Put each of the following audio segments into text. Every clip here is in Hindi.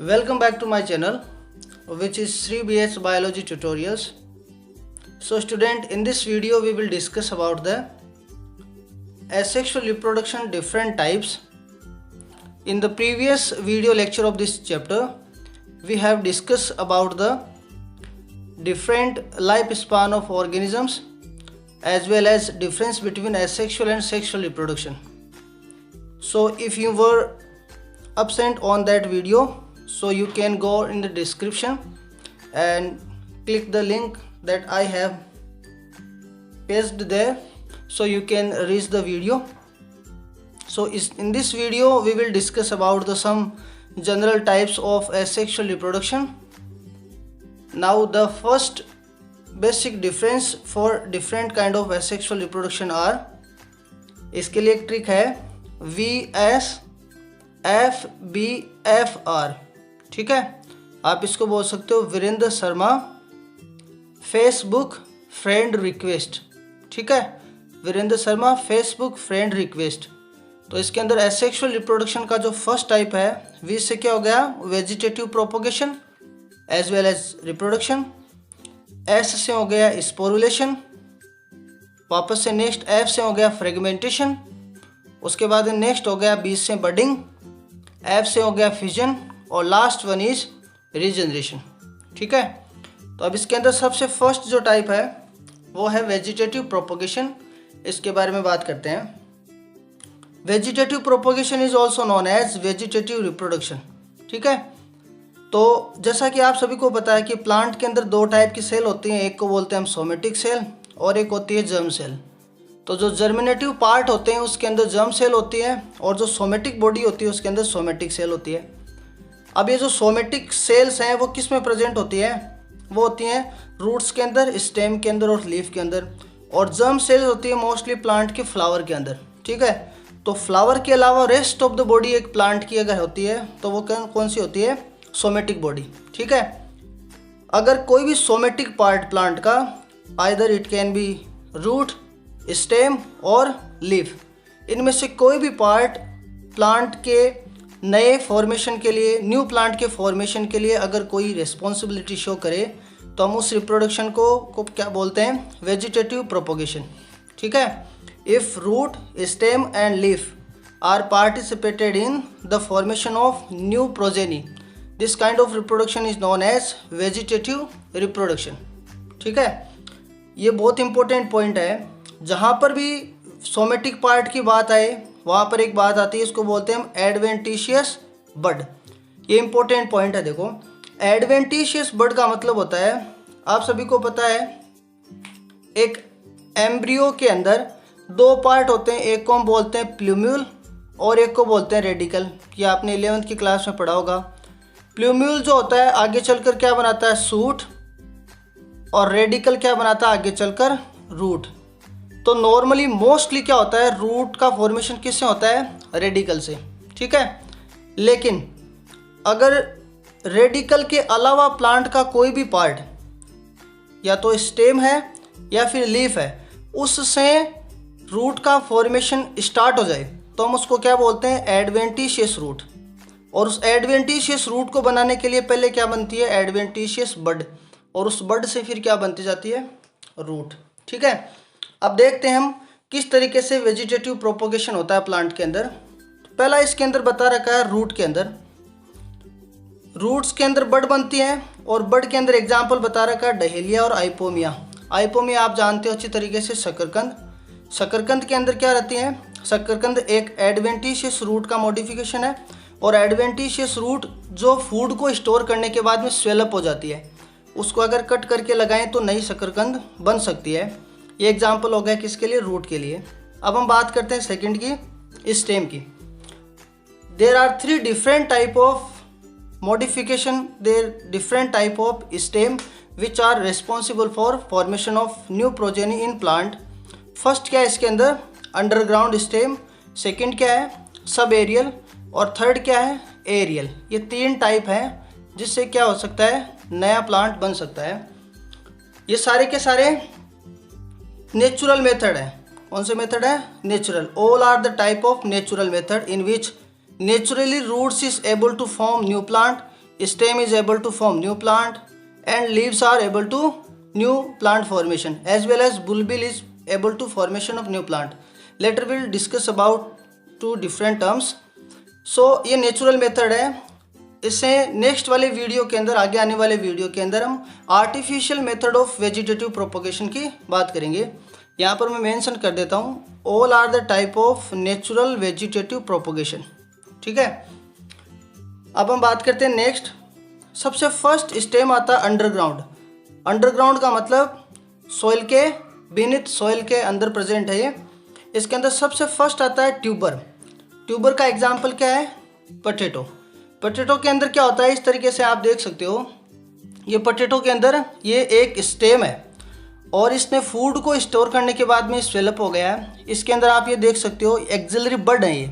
Welcome back to my channel, which is Sri BH Biology Tutorials. So student, in this video we will discuss about the asexual reproduction different types. In the previous video lecture of this chapter, we have discussed about the different lifespan of organisms as well as difference between asexual and sexual reproduction. So if you were absent on that video, so you can go in the description and click the link that I have pasted there, so you can reach the video. So in this video we will discuss about some general types of asexual reproduction. Now the first basic difference for different kind of asexual reproduction are, इसके लिए एक ट्रिक है VSFBFR, ठीक है। आप इसको बोल सकते हो Virendra Sharma Facebook friend request, ठीक है, Virendra Sharma Facebook friend request. तो इसके अंदर एसेक्सुअल रिप्रोडक्शन का जो फर्स्ट टाइप है, वी से क्या हो गया vegetative propagation as well as reproduction, S से हो गया स्पोरुलेशन, वापस से नेक्स्ट एफ से हो गया फ्रेगमेंटेशन, उसके बाद नेक्स्ट हो गया बी से बडिंग, एफ से हो गया फिजन और लास्ट वन इज रीजनरेशन, ठीक है। तो अब इसके अंदर सबसे फर्स्ट जो टाइप है वो है वेजिटेटिव प्रोपोगेशन। इसके बारे में बात करते हैं। Vegetative propagation is also known as vegetative reproduction, ठीक है। तो जैसा कि आप सभी को पता है कि प्लांट के अंदर दो टाइप की सेल होती हैं, एक को बोलते हैं हम सोमेटिक सेल और एक होती है जर्म सेल। तो जो जर्मिनेटिव पार्ट होते हैं उसके अंदर जर्म सेल होती है और जो सोमेटिक बॉडी होती है उसके अंदर सोमेटिक सेल होती है। अब ये जो सोमेटिक सेल्स हैं वो किस में प्रेजेंट होती है, वो होती हैं रूट्स के अंदर, स्टेम के अंदर और लीफ के अंदर, और जर्म सेल्स होती है मोस्टली प्लांट के फ्लावर के अंदर, ठीक है। तो फ्लावर के अलावा रेस्ट ऑफ द बॉडी एक प्लांट की अगर होती है तो वो कौन सी होती है, सोमेटिक बॉडी, ठीक है। अगर कोई भी सोमेटिक पार्ट प्लांट का, either it can be root, stem और लीफ, इनमें से कोई भी पार्ट प्लांट के नए फॉर्मेशन के लिए, न्यू प्लांट के फॉर्मेशन के लिए अगर कोई रिस्पॉन्सिबिलिटी शो करे तो हम उस रिप्रोडक्शन को क्या बोलते हैं, वेजिटेटिव प्रोपोगेशन, ठीक है। If root, stem and leaf are participated in the formation of new progeny, this kind of reproduction is known as vegetative reproduction, ठीक है। ये बहुत इंपॉर्टेंट पॉइंट है। जहाँ पर भी सोमेटिक पार्ट की बात आए वहाँ पर एक बात आती है, इसको बोलते हैं हम एडवेंटिशियस बड। ये इंपॉर्टेंट पॉइंट है। देखो, एडवेंटिशियस बड का मतलब होता है, आप सभी को पता है एक एम्ब्रियो के अंदर दो पार्ट होते हैं, एक को हम बोलते हैं प्लूम्यूल और एक को बोलते हैं रेडिकल। ये आपने 11th की क्लास में पढ़ा होगा। प्लूम्यूल जो होता है आगे चलकर क्या बनाता है, सूट, और रेडिकल क्या बनाता है आगे चलकर, रूट। तो नॉर्मली मोस्टली क्या होता है, रूट का फॉर्मेशन किससे होता है, रेडिकल से, ठीक है। लेकिन अगर रेडिकल के अलावा प्लांट का कोई भी पार्ट या तो स्टेम है या फिर लीफ है, उससे रूट का फॉर्मेशन स्टार्ट हो जाए तो हम उसको क्या बोलते हैं, एडवेंटिशियस रूट। और उस एडवेंटिशियस रूट को बनाने के लिए पहले क्या बनती है, एडवेंटिशियस बड, और उस बड से फिर क्या बनती जाती है, रूट, ठीक है। अब देखते हैं हम किस तरीके से वेजिटेटिव प्रोपोगेशन होता है प्लांट के अंदर। पहला इसके अंदर बता रखा है रूट के अंदर, रूट्स के अंदर बड बनती है और बड के अंदर एग्जाम्पल बता रखा है डहेलिया और आइपोमिया। आइपोमिया आप जानते हो अच्छी तरीके से, शकरकंद। शकरकंद के अंदर क्या रहती है, शकरकंद एक एडवेंटिशियस रूट का मॉडिफिकेशन है, और एडवेंटिशियस रूट जो फूड को स्टोर करने के बाद में स्वेलअप हो जाती है, उसको अगर कट करके लगाएं तो नई शकरकंद बन सकती है। ये एग्जाम्पल हो गया किसके लिए, रूट के लिए। अब हम बात करते हैं सेकंड की, स्टेम की। There are 3 different type of modification, there different type of stem which are responsible for formation of new progeny in plant. First क्या है इसके अंदर, अंडरग्राउंड स्टेम, सेकंड क्या है सब एरियल, और थर्ड क्या है एरियल। ये 3 टाइप हैं जिससे क्या हो सकता है, नया प्लांट बन सकता है। ये सारे के सारे नेचुरल मेथड है। कौन से मेथड है, natural. All are the type of natural method in which naturally roots is able to form new plant stem is able to form new plant, and leaves are able to new plant formation, as well as bulbil is able to formation of new plant. Later we'll discuss about two different terms. So ये नेचुरल मेथड है। इससे नेक्स्ट वाले वीडियो के अंदर, आगे आने वाले वीडियो के अंदर हम artificial method of vegetative propagation की बात करेंगे। यहाँ पर मैं मेंशन कर देता हूँ, all are the type of natural vegetative propagation. ठीक है, अब हम बात करते हैं नेक्स्ट। सबसे फर्स्ट स्टेम आता है अंडरग्राउंड। अंडरग्राउंड का मतलब सॉइल के बीनीथ, सॉइल के अंदर प्रेजेंट है ये। इसके अंदर सबसे फर्स्ट आता है ट्यूबर। ट्यूबर का एग्जाम्पल क्या है? पोटैटो। पोटैटो के अंदर क्या होता है, इस तरीके से आप देख सकते हो, ये पोटैटो के अंदर ये एक स्टेम है और इसने फूड को स्टोर करने के बाद में स्वेलअप हो गया है। इसके अंदर आप ये देख सकते हो एक्सिलरी बड है। ये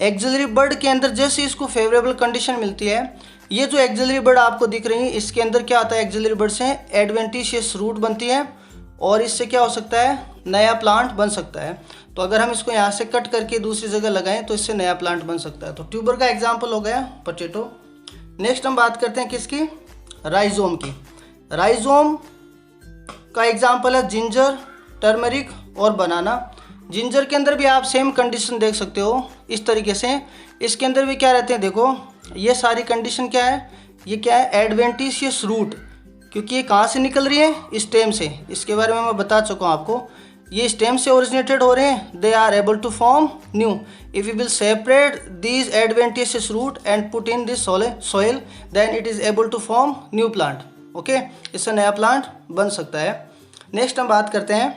एक्सिलरी बड के अंदर जैसे इसको फेवरेबल कंडीशन मिलती है, ये जो एक्सिलरी बड आपको दिख रही है, इसके अंदर क्या आता है, एक्सिलरी बड से एडवेंटिशियस रूट बनती है और इससे क्या हो सकता है, नया प्लांट बन सकता है। तो अगर हम इसको यहाँ से कट करके दूसरी जगह लगाएं तो इससे नया प्लांट बन सकता है। तो ट्यूबर का एग्जाम्पल हो गया पोटैटो। नेक्स्ट हम बात करते हैं किसकी, राइजोम की। राइजोम का एग्जाम्पल है जिंजर, टर्मरिक और बनाना। जिंजर के अंदर भी आप सेम कंडीशन देख सकते हो इस तरीके से। इसके अंदर भी क्या रहते हैं, देखो ये सारी कंडीशन क्या है, ये क्या है, एडवेंटिशियस रूट, क्योंकि ये कहाँ से निकल रही है, स्टेम से। इसके बारे में मैं बता चुका हूँ आपको, ये स्टेम से ओरिजिनेटेड हो रहे हैं। They are able to form new. If you will separate these adventitious root and put in this soil, then it is able to form new plant. Okay, इससे नया प्लांट बन सकता है। नेक्स्ट हम बात करते हैं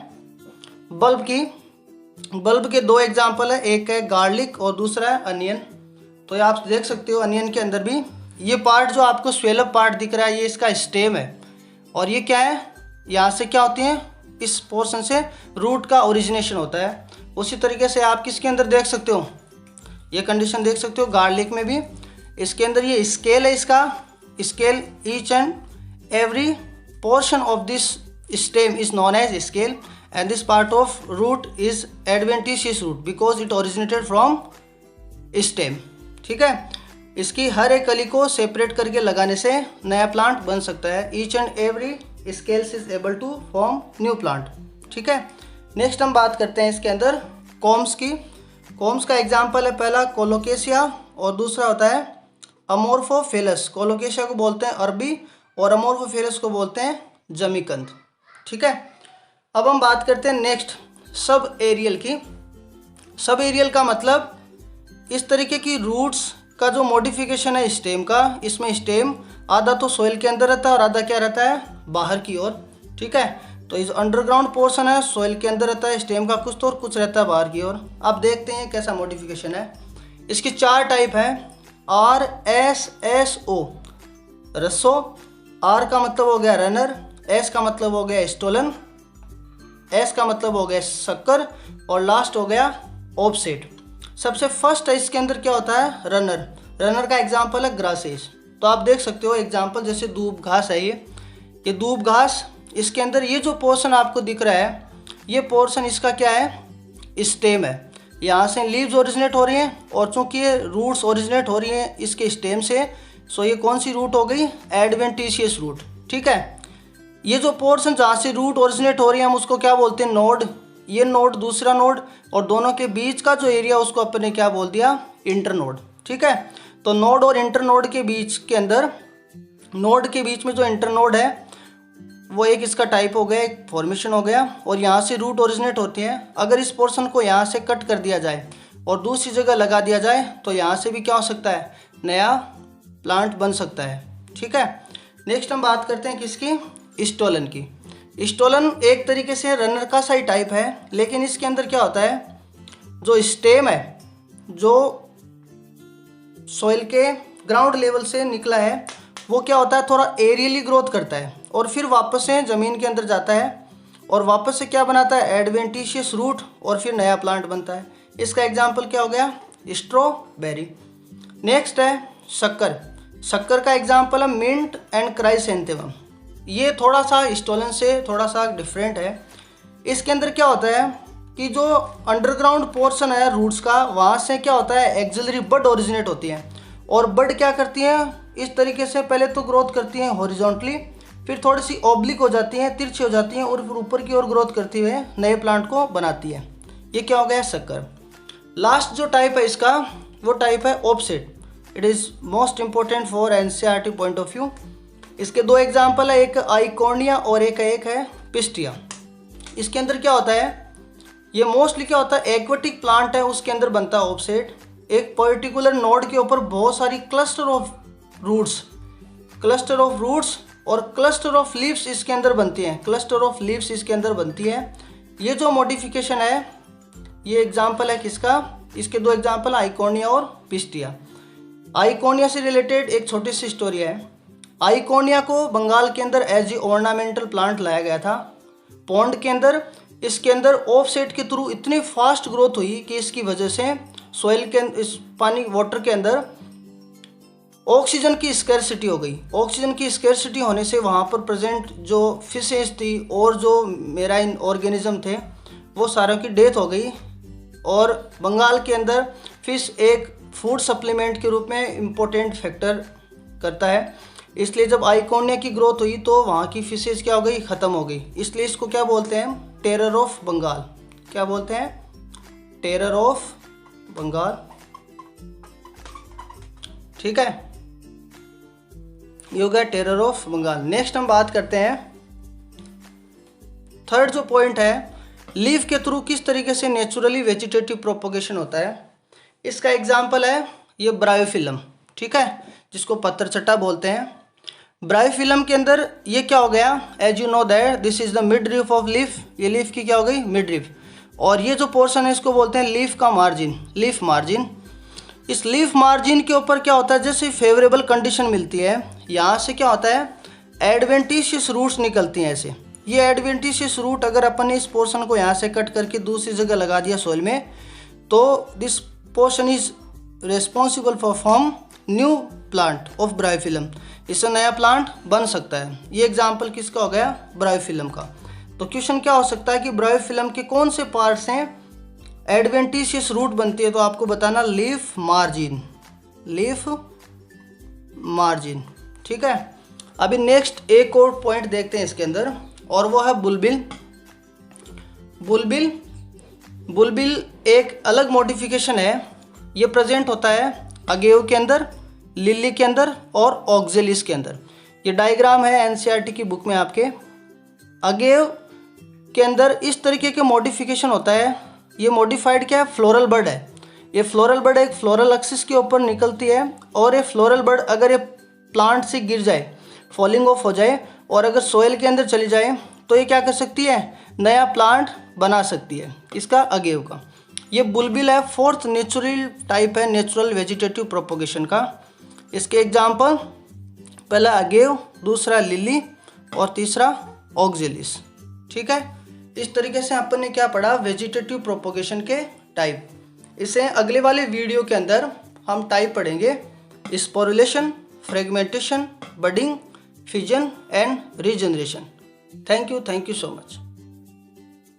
बल्ब की। बल्ब के दो एग्जाम्पल है, एक है गार्लिक और दूसरा है अनियन। तो ये आप देख सकते हो अनियन के अंदर भी ये पार्ट जो आपको स्वेलअप पार्ट दिख रहा है, ये इसका स्टेम है और ये क्या है, यहाँ से क्या होती है, इस पोर्शन से रूट का ओरिजिनेशन होता है। उसी तरीके से आप किसके अंदर देख सकते हो, ये कंडीशन देख सकते हो गार्लिक में भी। इसके अंदर ये स्केल है, इसका scale, each and every portion of this stem is known as scale and this part of root is adventitious root because it originated from stem. ठीक है, इसकी हर एक कली को सेपरेट करके लगाने से नया प्लांट बन सकता है। Each and every scales is able to form new plant. ठीक है, नेक्स्ट हम बात करते हैं इसके अंदर कॉम्स की। कॉम्स का एग्जाम्पल है पहला कोलोकेशिया और दूसरा होता है अमोर्फोफेलस। कोलोकेशिया को बोलते हैं अरबी और अमोर्फोफेलस को बोलते हैं जमीकंद। ठीक है, अब हम बात करते हैं नेक्स्ट सब एरियल की। सब एरियल का मतलब इस तरीके की रूट्स का जो मॉडिफिकेशन है स्टेम का, इसमें स्टेम आधा तो सॉइल के अंदर रहता है और आधा क्या रहता है, बाहर की ओर। ठीक है, तो इस अंडरग्राउंड पोर्शन है सॉइल के अंदर रहता है स्टेम का कुछ तो, और कुछ रहता है बाहर की ओर। आप देखते हैं कैसा मॉडिफिकेशन है। इसकी चार टाइप है, RSSO रसो, R का मतलब हो गया रनर, S का मतलब हो गया स्टोलन, S का मतलब हो गया शक्कर और लास्ट हो गया ऑफसेट। सबसे फर्स्ट है इसके अंदर क्या होता है, रनर। रनर का एग्जाम्पल है ग्रासेस। तो आप देख सकते हो एग्जाम्पल, जैसे दूब घास है, ये दूब घास, इसके अंदर ये जो पोर्शन आपको दिख रहा है, ये पोर्शन इसका क्या है, स्टेम है। यहाँ से लीव्स ओरिजिनेट हो रही हैं और चूंकि ये रूट्स ओरिजिनेट हो रही हैं इसके स्टेम से, सो ये कौन सी रूट हो गई, एडवेंटिशियस रूट। ठीक है, ये जो पोर्शन जहाँ से रूट ओरिजिनेट हो रही है हम उसको क्या बोलते हैं, नोड। ये नोड, दूसरा नोड, और दोनों के बीच का जो एरिया उसको अपन ने क्या बोल दिया, इंटरनोड। ठीक है, तो नोड और इंटरनोड के बीच के अंदर, नोड के बीच में जो इंटरनोड है वो एक इसका टाइप हो गया, एक फॉर्मेशन हो गया, और यहाँ से रूट ओरिजिनेट होती है। अगर इस पोर्शन को यहाँ से कट कर दिया जाए और दूसरी जगह लगा दिया जाए तो यहाँ से भी क्या हो सकता है, नया प्लांट बन सकता है। ठीक है, नेक्स्ट हम बात करते हैं किसकी, स्टोलन की। स्टोलन एक तरीके से रनर का सा ही टाइप है, लेकिन इसके अंदर क्या होता है, जो स्टेम है जो सॉइल के ग्राउंड लेवल से निकला है वो क्या होता है, थोड़ा एरियली ग्रोथ करता है और फिर वापस से ज़मीन के अंदर जाता है और वापस से क्या बनाता है, एडवेंटिशियस रूट, और फिर नया प्लांट बनता है। इसका एग्जाम्पल क्या हो गया, स्ट्रॉबेरी। नेक्स्ट है शक्कर। शक्कर का एग्जाम्पल है मिंट एंड क्राइसेंथेमम। ये थोड़ा सा स्टोलन से थोड़ा सा डिफरेंट है। इसके अंदर क्या होता है कि जो अंडरग्राउंड पोर्शन है रूट्स का, वहाँ से क्या होता है, एक्सिलरी बड ओरिजिनेट होती है और बड क्या करती हैं इस तरीके से, पहले तो ग्रोथ करती हैं हॉरिजॉन्टली, फिर थोड़ी सी ऑब्लिक हो जाती हैं, तिरछी हो जाती हैं और फिर ऊपर की ओर ग्रोथ करती हुए नए प्लांट को बनाती है। ये क्या हो गया, शक्कर। लास्ट जो टाइप है इसका वो टाइप है offset. It is most important for NCERT point of view. इसके दो एग्जाम्पल है, एक आइकोनिया और एक है पिस्टिया। इसके अंदर क्या होता है, ये मोस्टली क्या होता है एक्वेटिक प्लांट है, उसके अंदर बनता है ऑफसेट। एक पर्टिकुलर नोड के ऊपर बहुत सारी क्लस्टर ऑफ रूट्स और क्लस्टर ऑफ लीव्स इसके अंदर बनती हैं, क्लस्टर ऑफ लीव्स इसके अंदर बनती है। ये जो मॉडिफिकेशन है ये एग्जाम्पल है किसका, इसके दो एग्जाम्पल आइकोनिया और पिस्टिया। आइकोनिया से रिलेटेड एक छोटी सी स्टोरी है। आइकोनिया को बंगाल के अंदर एज ए ऑर्नामेंटल प्लांट लाया गया था पॉन्ड के अंदर। इसके अंदर ऑफसेट के थ्रू इतनी फास्ट ग्रोथ हुई कि इसकी वजह से सॉइल के इस पानी वाटर के अंदर ऑक्सीजन की स्कैरसिटी हो गई। ऑक्सीजन की स्कैरसिटी होने से वहाँ पर प्रेजेंट जो फिशेज थी और जो मेराइन ऑर्गेनिज्म थे वो सारों की डेथ हो गई। और बंगाल के अंदर फिश एक फूड सप्लीमेंट के रूप में इम्पोर्टेंट फैक्टर करता है, इसलिए जब आइकोनिया की ग्रोथ हुई तो वहाँ की फिशेज क्या हो गई, ख़त्म हो गई। इसलिए इसको क्या बोलते हैं, टेरर ऑफ बंगाल। क्या बोलते हैं, टेरर ऑफ बंगाल। ठीक है, ये हो गया टेरर ऑफ बंगाल। नेक्स्ट हम बात करते हैं थर्ड जो पॉइंट है, लीफ के थ्रू किस तरीके से नेचुरली वेजिटेटिव प्रोपोगेशन होता है। इसका एग्जाम्पल है ये ब्रायोफिलम, ठीक है, जिसको पत्थरचट्टा बोलते हैं। ब्रायोफिलम के अंदर ये क्या हो गया, as you know that this is the mid leaf of leaf. ये लीफ की क्या हो गई, मिड लीफ। और ये जो पोर्शन है इसको बोलते हैं लीफ का मार्जिन, लीफ मार्जिन। इस लीफ मार्जिन के ऊपर क्या होता है, जैसे फेवरेबल कंडीशन मिलती है यहाँ से क्या होता है, एडवेंटिशियस रूट्स निकलती हैं ऐसे। ये एडवेंटिशियस रूट अगर अपन ने इस पोर्शन को यहाँ से कट करके दूसरी जगह लगा दिया सॉइल में, तो this portion is responsible for form new plant of bryophyllum. इससे नया प्लांट बन सकता है। ये एग्जाम्पल किसका हो गया, ब्रायोफिलम का। तो क्वेश्चन क्या हो सकता है कि ब्रायोफिलम के कौन से पार्ट्स हैं एडवेंटिशियस रूट बनती है, तो आपको बताना लीफ मार्जिन, लीफ मार्जिन। ठीक है, अभी नेक्स्ट एक और पॉइंट देखते हैं इसके अंदर, और वो है बुलबिल। बुलबिल बुलबिल एक अलग मॉडिफिकेशन है। ये प्रेजेंट होता है अगेव के अंदर, लिली के अंदर और ऑक्जेलिस के अंदर। ये डायग्राम है एनसीईआरटी की बुक में आपके। अगेव के अंदर इस तरीके के मॉडिफिकेशन होता है। ये मॉडिफाइड क्या है, फ्लोरल बर्ड है। ये फ्लोरल बर्ड एक फ्लोरल एक्सिस के ऊपर निकलती है, और ये फ्लोरल बर्ड अगर ये प्लांट से गिर जाए, फॉलिंग ऑफ हो जाए और अगर सोयल के अंदर चली जाए तो ये क्या कर सकती है, नया प्लांट बना सकती है, इसका अगेव का। ये बुलबिल है, फोर्थ नेचुरल टाइप है नेचुरल वेजिटेटिव प्रोपोगेशन का। इसके एग्जाम्पल, पहला अगेव, दूसरा लिली और तीसरा ऑक्जेलिस। ठीक है, इस तरीके से अपन ने क्या पढ़ा, वेजिटेटिव प्रोपोगेशन के टाइप। इसे अगले वाले वीडियो के अंदर हम टाइप पढ़ेंगे, sporulation, fragmentation, budding, fission and regeneration. Thank you so much.